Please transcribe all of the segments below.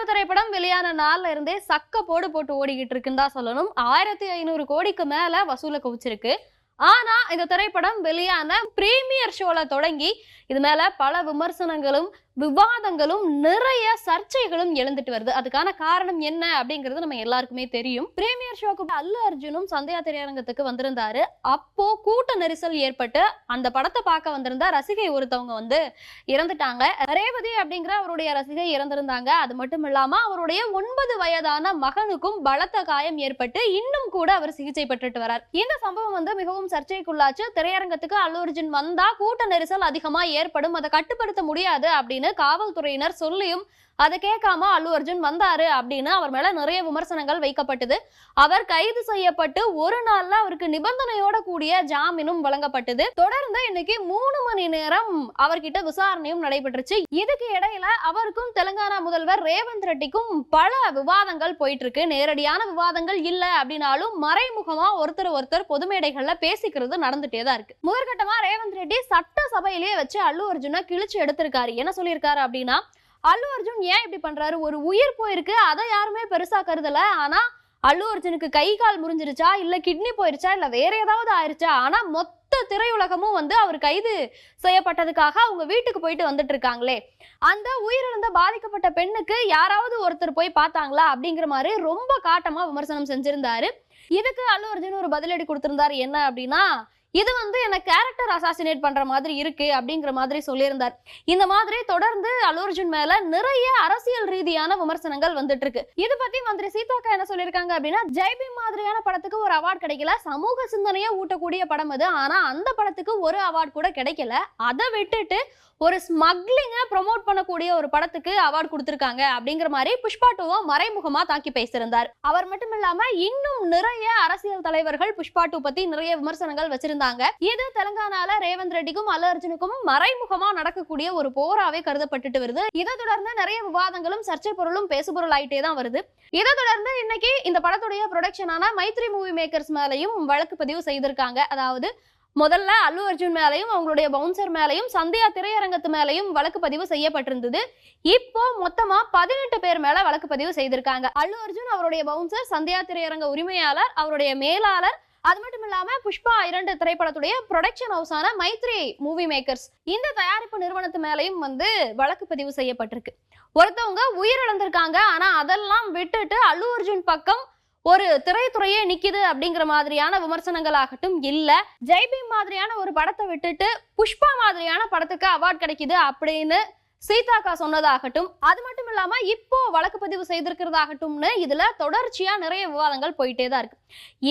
துணிவு திரைப்படம் வெளியான நாள்ல இருந்தே சக்க போடு போட்டு ஓடிக்கிட்டு இருக்குன்னு தான் சொல்லணும். 1500 கோடிக்கு மேல வசூல குவிச்சிருக்கு. ஆனா இந்த திரைப்படம் வெளியான பிரீமியர் ஷோல தொடங்கி இது மேல பல விமர்சனங்களும் விவாதங்களும் நிறைய சர்ச்சைகளும் எழுந்துட்டு வருது. அதுக்கான காரணம் என்ன அப்படிங்கிறது நம்ம எல்லாருக்குமே தெரியும். பிரீமியர் ஷோக்கு அல்லு அர்ஜுனும் சந்தியா திரையரங்கத்துக்கு வந்திருந்தாரு. அப்போ கூட்ட நெரிசல் ஏற்பட்டு அந்த படத்தை பார்க்க வந்திருந்த ரசிகை ஒருத்தவங்க இறந்துட்டாங்க. ரேவதி அப்படிங்கிற அவருடைய ரசிகை இறந்திருந்தாங்க. அது மட்டும் இல்லாம அவருடைய 9 வயதான மகனுக்கும் பலத்த காயம் ஏற்பட்டு இன்னும் கூட அவர் சிகிச்சை பெற்றுட்டு வரார். இந்த சம்பவம் மிகவும் சர்ச்சைக்குள்ளாச்சு. திரையரங்கத்துக்கு அல்லு அர்ஜுன் வந்தா கூட்ட நெரிசல் அதிகமா ஏற்படும், அதை கட்டுப்படுத்த முடியாது அப்படின்னு காவல்துறையினர் சொல்லியும் அதை கேட்காம அல்லு அர்ஜுன் வந்தாரு அப்படின்னு அவர் மேல நிறைய விமர்சனங்கள் வைக்கப்பட்டது. அவர் கைது செய்யப்பட்டு ஒரு நாள்ல அவருக்கு நிபந்தனையோட கூடிய ஜாமீனும் வழங்கப்பட்டது. தொடர்ந்து இன்னைக்கு 3 மணி நேரம் அவர்கிட்ட விசாரணையும் நடைபெற்றுச்சு. இதுக்கு இடையில அவருக்கும் தெலுங்கானா முதல்வர் ரேவந்த் ரெட்டிக்கும் பல விவாதங்கள் போயிட்டு இருக்கு. நேரடியான விவாதங்கள் இல்ல அப்படின்னாலும் மறைமுகமா ஒருத்தர் பொது மேடைகள்ல பேசிக்கிறது நடந்துட்டே தான் இருக்கு. முதற்கட்டமா ரேவந்த் ரெட்டி சட்டசபையிலேயே வச்சு அல்லு அர்ஜுனை கிழிச்சு எடுத்திருக்காரு. என்ன சொல்லியிருக்காரு அப்படின்னா, அல்லு அர்ஜுன் ஏன் இப்படி பண்றாரு, ஒரு உயிர் போயிருக்கு, அதை யாருமே பெருசா கருதல. ஆனா அல்லு அர்ஜுனுக்கு கை கால் முறிஞ்சிருச்சா, இல்ல கிட்னி போயிருச்சா, இல்ல வேற ஏதாவது ஆயிருச்சா, ஆனா மொத்த திரையுலகமும் அவர் கைது செய்யப்பட்டதுக்காக அவங்க வீட்டுக்கு போயிட்டு வந்துட்டு இருக்காங்களே, அந்த உயிரிழந்த பாதிக்கப்பட்ட பெண்ணுக்கு யாராவது ஒருத்தர் போய் பார்த்தாங்களா அப்படிங்கிற மாதிரி ரொம்ப காட்டமா விமர்சனம் செஞ்சிருந்தாரு. இதுக்கு அல்லு அர்ஜுன் ஒரு பதிலடி கொடுத்திருந்தாரு. என்ன அப்படின்னா, இது என்ன கேரக்டர் அசாசினேட் பண்ற மாதிரி இருக்கு அப்படிங்கிற மாதிரி சொல்லியிருந்தார். இந்த மாதிரி தொடர்ந்து அல்லு அர்ஜுன் மேல நிறைய அரசியல் ரீதியான விமர்சனங்கள் வந்துட்டு இருக்கு. இது பத்தி மந்திரி சீதாக்கா என்ன சொல்லியிருக்காங்க அப்படின்னா, ஜெய்பீம் மாதிரியான படத்துக்கு ஒரு அவார்டு கிடைக்கல, சமூக சிந்தனையை ஊட்டக்கூடிய படம் அது, ஆனா அந்த படத்துக்கு ஒரு அவார்டு கூட கிடைக்கல, அதை விட்டுட்டு ஒரு ஸ்மக்லிங்க ப்ரொமோட் பண்ணக்கூடிய ஒரு படத்துக்கு அவார்டு கொடுத்திருக்காங்க அப்படிங்கிற மாதிரி புஷ்பா 2 மறைமுகமா தாக்கி பேசியிருந்தார். அவர் மட்டும் இல்லாம இன்னும் நிறைய அரசியல் தலைவர்கள் புஷ்பா 2 பத்தி நிறைய விமர்சனங்கள் வச்சிருந்தாங்க. இது தெலுங்கானால ரேவந்த் ரெட்டிக்கும் அல்லு அர்ஜுனுக்கும் மறைமுகமா நடக்கக்கூடிய ஒரு போராவே கருதப்பட்டுட்டு வருது. இதை தொடர்ந்து நிறைய விவாதங்களும் சர்ச்சை பொருளும் பேசுபொருள் ஆயிட்டே தான் வருது. இதை தொடர்ந்து இன்னைக்கு இந்த படத்துடைய ப்ரொடக்ஷனான மைத்ரி மூவி மேக்கர்ஸ் மேலையும் வழக்கு பதிவு செய்திருக்காங்க. அதாவது முதல்ல அல்லு அர்ஜுன் மேலையும் அவங்களுடைய பவுன்சர் மேலையும் சந்தியா திரையரங்கத்து மேலையும் வழக்கு பதிவு செய்யப்பட்டிருந்தது. இப்போ மொத்தமா 18 பேர் மேல வழக்கு பதிவு செய்திருக்காங்க. அல்லு அர்ஜுன், அவருடைய பவுன்சர், சந்தியா திரையரங்க உரிமையாளர், அவருடைய மேலாளர், அது மட்டும் இல்லாம புஷ்பா 2 திரைப்படத்துடைய ப்ரொடக்ஷன் ஹவுஸான மைத்ரி மூவி மேக்கர்ஸ், இந்த தயாரிப்பு நிறுவனத்து மேலையும் வழக்கு பதிவு செய்யப்பட்டிருக்கு. ஒருத்தவங்க உயிரிழந்திருக்காங்க. ஆனா அதெல்லாம் விட்டுட்டு அல்லு அர்ஜுன் பக்கம் ஒரு திரைத்துறையே நிக்குது அப்படிங்கிற மாதிரியான விமர்சனங்கள் ஆகட்டும், இல்ல ஜெய்பீம் மாதிரியான ஒரு படத்தை விட்டுட்டு புஷ்பா மாதிரியான படத்துக்கு அவார்டு கிடைக்குது அப்படின்னு சீதாக்கா சொன்னதாகட்டும், அது மட்டும் இல்லாம இப்போ வழக்கு பதிவு செய்திருக்கிறதாகட்டும்னு இதுல தொடர்ச்சியா நிறைய விவாதங்கள் போயிட்டே தான் இருக்கு.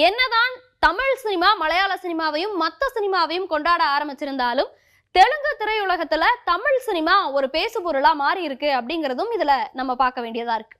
என்னதான் தமிழ் சினிமா மலையாள சினிமாவையும் மற்ற சினிமாவையும் கொண்டாட ஆரம்பிச்சிருந்தாலும் தெலுங்கு திரையுலகத்துல தமிழ் சினிமா ஒரு பேசு பொருளா மாறி இருக்கு அப்படிங்கிறதும் இதுல நம்ம பார்க்க வேண்டியதா இருக்கு.